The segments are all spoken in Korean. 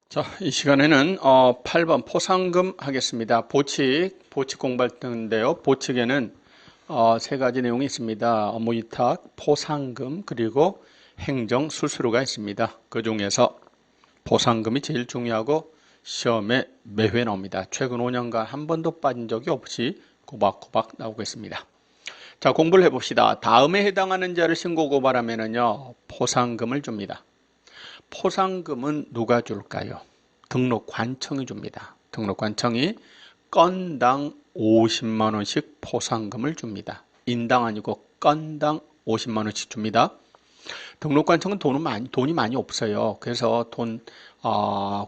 자, 이 시간에는 8번 포상금 하겠습니다. 보칙 공부할 텐데요. 보칙에는 세 가지 내용이 있습니다. 업무위탁, 포상금, 그리고 행정 수수료가 있습니다. 그 중에서 포상금이 제일 중요하고 시험에 매회 나옵니다. 최근 5년간 한 번도 빠진 적이 없이 꼬박꼬박 나오고 있습니다. 자, 공부를 해봅시다. 다음에 해당하는 자를 신고 고발하면은요, 포상금을 줍니다. 포상금은 누가 줄까요? 등록관청이 줍니다. 등록관청이 건당 50만 원씩 포상금을 줍니다. 인당 아니고 건당 50만 원씩 줍니다. 등록관청은 돈이 많이 없어요. 그래서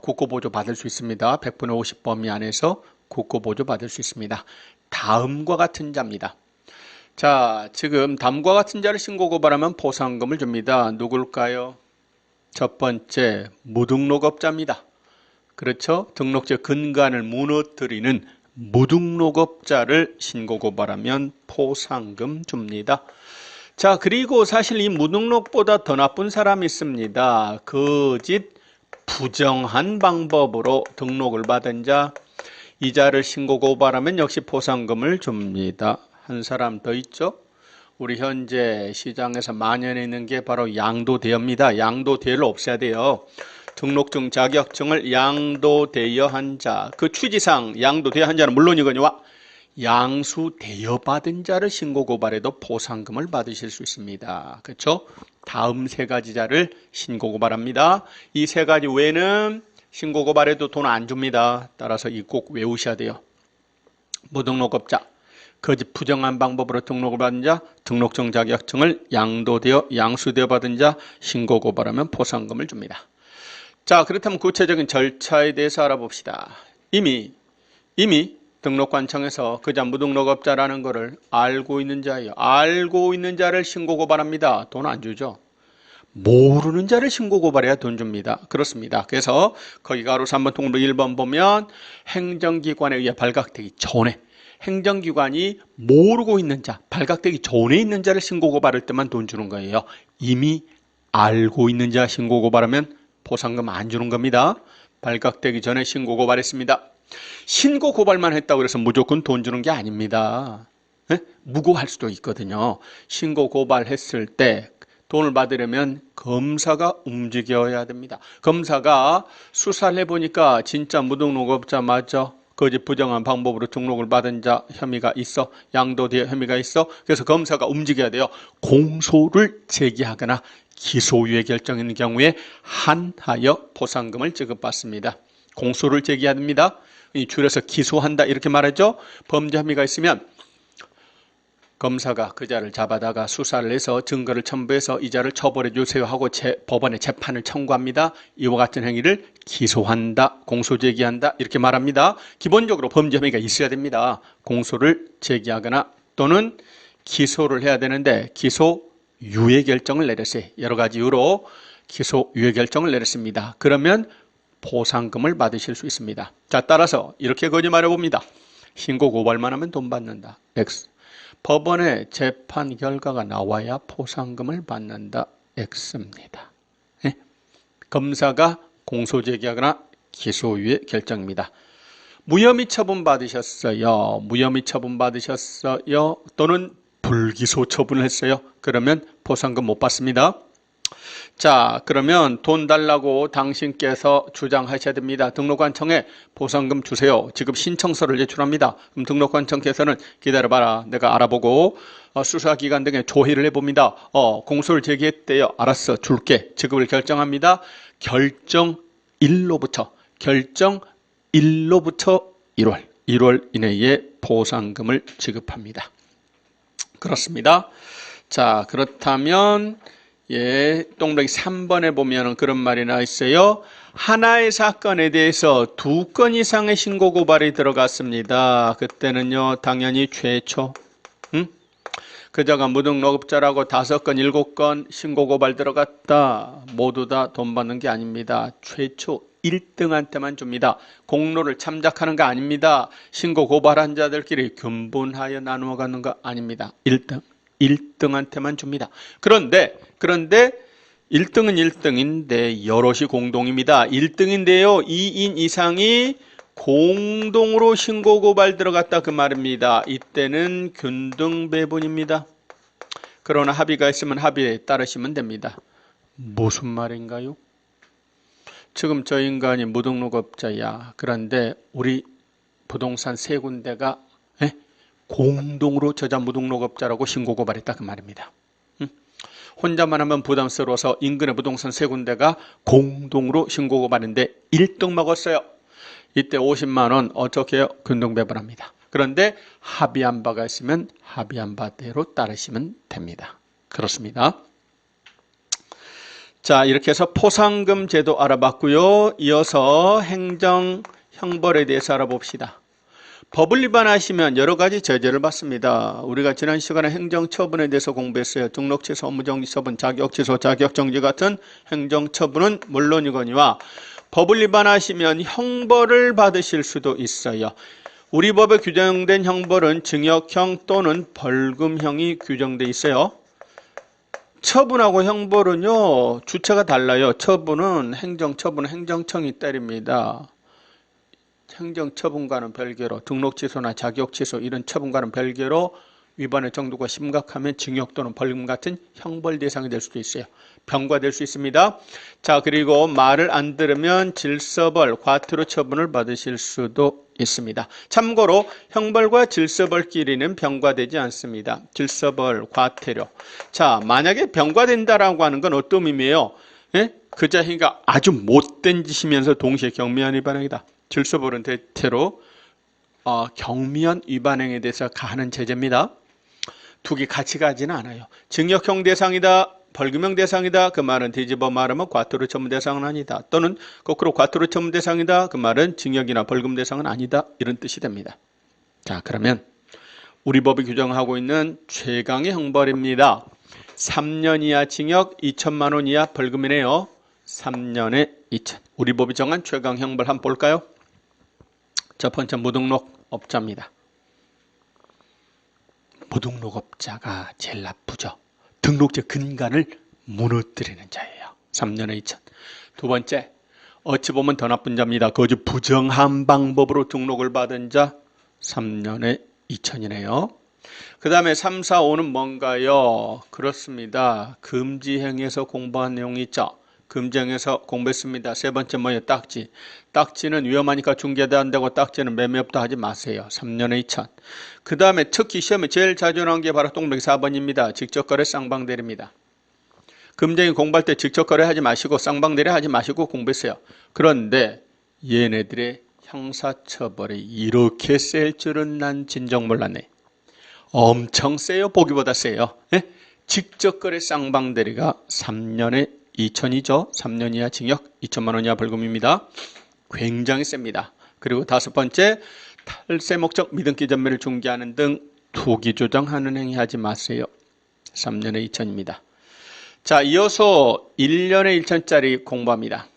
국고보조 받을 수 있습니다. 100분의 50 범위 안에서 국고보조 받을 수 있습니다. 다음과 같은 자입니다. 자, 지금 다음과 같은 자를 신고 고발하면 포상금을 줍니다. 누굴까요? 첫 번째, 무등록업자입니다. 그렇죠? 등록제 근간을 무너뜨리는 무등록업자를 신고 고발하면 포상금 줍니다. 자, 그리고 사실 이 무등록보다 더 나쁜 사람이 있습니다. 거짓, 부정한 방법으로 등록을 받은 자, 이 자를 신고 고발하면 역시 포상금을 줍니다. 한 사람 더 있죠? 우리 현재 시장에서 만연해 있는 게 바로 양도대여입니다. 양도대여를 없애야 돼요. 등록증 자격증을 양도대여한 자, 그 취지상 양도대여한 자는 물론이거니와 양수대여받은 자를 신고 고발해도 포상금을 받으실 수 있습니다. 그렇죠? 다음 세 가지 자를 신고 고발합니다. 이 세 가지 외에는 신고 고발해도 돈 안 줍니다. 따라서 이 꼭 외우셔야 돼요. 무등록업자, 거짓 부정한 방법으로 등록을 받은 자, 등록증 자격증을 양수되어 받은 자, 신고 고발하면 포상금을 줍니다. 자, 그렇다면 구체적인 절차에 대해서 알아봅시다. 이미 등록관청에서 그자 무등록업자라는 것을 알고 있는 자예요. 알고 있는 자를 신고 고발합니다. 돈 안 주죠. 모르는 자를 신고 고발해야 돈 줍니다. 그렇습니다. 그래서 거기 가로수 3번 통로 1번 보면 행정기관에 의해 발각되기 전에 행정기관이 모르고 있는 자, 발각되기 전에 있는 자를 신고 고발할 때만 돈 주는 거예요. 이미 알고 있는 자 신고 고발하면 포상금 안 주는 겁니다. 발각되기 전에 신고 고발했습니다. 신고 고발만 했다고 해서 무조건 돈 주는 게 아닙니다. 네? 무고할 수도 있거든요. 신고 고발했을 때 돈을 받으려면 검사가 움직여야 됩니다. 검사가 수사를 해보니까 진짜 무등록업자 맞아? 거짓 부정한 방법으로 등록을 받은 자 혐의가 있어. 양도대여 혐의가 있어. 그래서 검사가 움직여야 돼요. 공소를 제기하거나 기소유예 결정 있는 경우에 한하여 포상금을 지급받습니다. 공소를 제기해야 됩니다. 줄여서 기소한다 이렇게 말하죠. 범죄 혐의가 있으면 검사가 그 자를 잡아다가 수사를 해서 증거를 첨부해서 이 자를 처벌해 주세요 하고 법원에 재판을 청구합니다. 이와 같은 행위를 기소한다, 공소 제기한다 이렇게 말합니다. 기본적으로 범죄 혐의가 있어야 됩니다. 공소를 제기하거나 또는 기소를 해야 되는데 기소 유예 결정을 내렸어요. 여러 가지 이유로 기소 유예 결정을 내렸습니다. 그러면 포상금을 받으실 수 있습니다. 자, 따라서 이렇게 거짓말해 봅니다. 신고 고발만 하면 돈 받는다. X. 법원의 재판 결과가 나와야 포상금을 받는다. X입니다. 네? 검사가 공소 제기하거나 기소유예 결정입니다. 무혐의 처분 받으셨어요. 무혐의 처분 받으셨어요. 또는 불기소 처분을 했어요. 그러면 포상금 못 받습니다. 자, 그러면 돈 달라고 당신께서 주장하셔야 됩니다. 등록관청에 포상금 주세요. 지금 신청서를 제출합니다. 그럼 등록관청께서는 기다려봐라. 내가 알아보고 수사기관 등에 조회를 해봅니다. 공소를 제기했대요. 알았어. 줄게. 지급을 결정합니다. 결정일로부터 1월 이내에 포상금을 지급합니다. 그렇습니다. 자, 그렇다면 동그라미 3번에 보면 그런 말이 나와 있어요. 하나의 사건에 대해서 2건 이상의 신고 고발이 들어갔습니다. 그때는요, 당연히 최초 그자가 무등록업자라고 5건, 7건 신고 고발 들어갔다. 모두 다 돈 받는 게 아닙니다. 최초 1등한테만 줍니다. 공로를 참작하는 거 아닙니다. 신고 고발한 자들끼리 균분하여 나누어 가는 거 아닙니다. 1등한테만 줍니다. 그런데 1등은 1등인데 여럿이 공동입니다. 1등인데요. 2인 이상이 공동으로 신고 고발 들어갔다 그 말입니다. 이때는 균등배분입니다. 그러나 합의가 있으면 합의에 따르시면 됩니다. 무슨 말인가요? 지금 저 인간이 무등록업자야. 그런데 우리 부동산 세 군데가 공동으로 저자 무등록업자라고 신고 고발했다 그 말입니다. 혼자만 하면 부담스러워서 인근의 부동산 세 군데가 공동으로 신고 고발했는데 1등 먹었어요. 이때 50만 원 어떻게 해요? 균등배분합니다. 그런데 합의한 바가 있으면 합의한 바대로 따르시면 됩니다. 그렇습니다. 자, 이렇게 해서 포상금 제도 알아봤고요. 이어서 행정 형벌에 대해서 알아봅시다. 법을 위반하시면 여러 가지 제재를 받습니다. 우리가 지난 시간에 행정처분에 대해서 공부했어요. 등록취소, 업무정지처분, 자격취소, 자격정지 같은 행정처분은 물론이거니와 법을 위반하시면 형벌을 받으실 수도 있어요. 우리 법에 규정된 형벌은 징역형 또는 벌금형이 규정돼 있어요. 처분하고 형벌은요, 주체가 달라요. 처분은 행정청이 때립니다. 행정처분과는 별개로 등록취소나 자격취소 이런 처분과는 별개로 위반의 정도가 심각하면 징역 또는 벌금 같은 형벌 대상이 될 수도 있어요. 병과될 수 있습니다. 자, 그리고 말을 안 들으면 질서벌, 과태료 처분을 받으실 수도 있습니다. 참고로 형벌과 질서벌끼리는 병과되지 않습니다. 질서벌, 과태료. 자, 만약에 병과된다라고 하는 건 어떤 의미예요? 그 자기가 아주 못된 짓이면서 동시에 경미한 위반행위다. 질서벌은 대체로 경미한 위반행위에 대해서 가하는 제재입니다. 두 개 같이 가지는 않아요. 징역형 대상이다, 벌금형 대상이다. 그 말은 뒤집어 말하면 과태료 처분 대상은 아니다. 또는 거꾸로 과태료 처분 대상이다. 그 말은 징역이나 벌금 대상은 아니다. 이런 뜻이 됩니다. 자, 그러면 우리 법이 규정하고 있는 최강의 형벌입니다. 3년 이하 징역, 2천만 원 이하 벌금이네요. 3년에 2천. 우리 법이 정한 최강 형벌 한번 볼까요? 첫 번째 무등록업자입니다. 무등록업자가 제일 나쁘죠. 등록제 근간을 무너뜨리는 자예요. 3년에 2천. 두 번째, 어찌 보면 더 나쁜 자입니다. 거주 부정한 방법으로 등록을 받은 자 3년에 2천이네요. 그 다음에 3, 4, 5는 뭔가요? 그렇습니다. 금지행위에서 공부한 내용이 있죠. 금지행위에서 공부했습니다. 세 번째 뭐예요? 딱지. 딱지는 위험하니까 중개도 안 되고 딱지는 매매업도 하지 마세요. 3년에 2천. 그 다음에 특히 시험에 제일 자주 나온 게 바로 똥배기 4번입니다. 직접거래 쌍방대리입니다. 금지행위 공부할 때 직접거래 하지 마시고 쌍방대리 하지 마시고 공부했어요. 그런데 얘네들의 형사처벌이 이렇게 셀 줄은 난 진정 몰랐네. 엄청 세요. 보기보다 세요. 직접거래 쌍방대리가 3년에 2천이죠. 3년 이하 징역, 2천만 원 이하 벌금입니다. 굉장히 셉니다. 그리고 다섯 번째, 탈세 목적 미등기 전매를 중개하는 등 투기 조정하는 행위 하지 마세요. 3년에 2천입니다. 자, 이어서 1년에 1천짜리 공부합니다.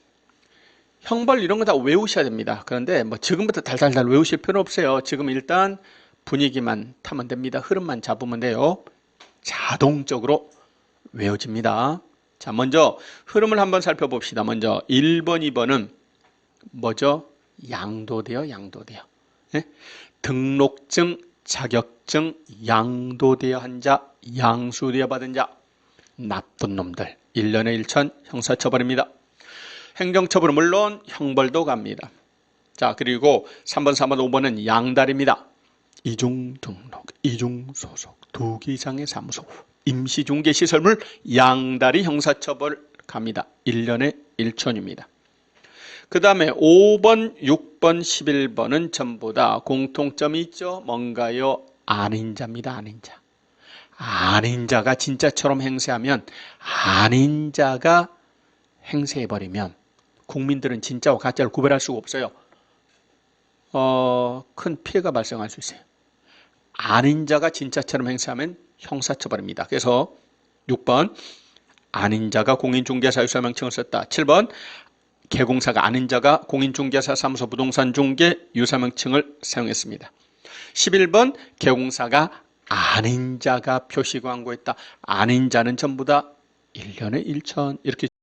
형벌 이런 거 다 외우셔야 됩니다. 그런데 뭐 지금부터 달달달 외우실 필요 없어요. 지금 일단 분위기만 타면 됩니다. 흐름만 잡으면 돼요. 자동적으로 외워집니다. 자, 먼저 흐름을 한번 살펴봅시다. 먼저 1번, 2번은 뭐죠? 양도돼요. 등록증, 자격증, 양도되어 한 자, 양수되어 받은 자, 나쁜 놈들. 1년에 1천 형사처벌입니다. 행정처벌은 물론 형벌도 갑니다. 자, 그리고 3번, 4번, 5번은 양달입니다. 이중등록, 이중소속, 2개 이상의 사무소, 임시중개시설물 양달이 형사처벌 갑니다. 1년에 1천입니다. 그 다음에 5번, 6번, 11번은 전부 다 공통점이 있죠. 뭔가요? 아닌자입니다. 아닌자. 아닌자가 진짜처럼 행세하면, 아닌자가 행세해버리면 국민들은 진짜와 가짜를 구별할 수가 없어요. 큰 피해가 발생할 수 있어요. 아닌자가 진짜처럼 행세하면 형사처벌입니다. 그래서 6번 아닌자가 공인중개사 유사명칭을 썼다. 7번 개공사가 아닌자가 공인중개사 사무소 부동산 중개 유사명칭을 사용했습니다. 11번 개공사가 아닌자가 표시광고했다. 아닌자는 전부 다 1년에 1천 이렇게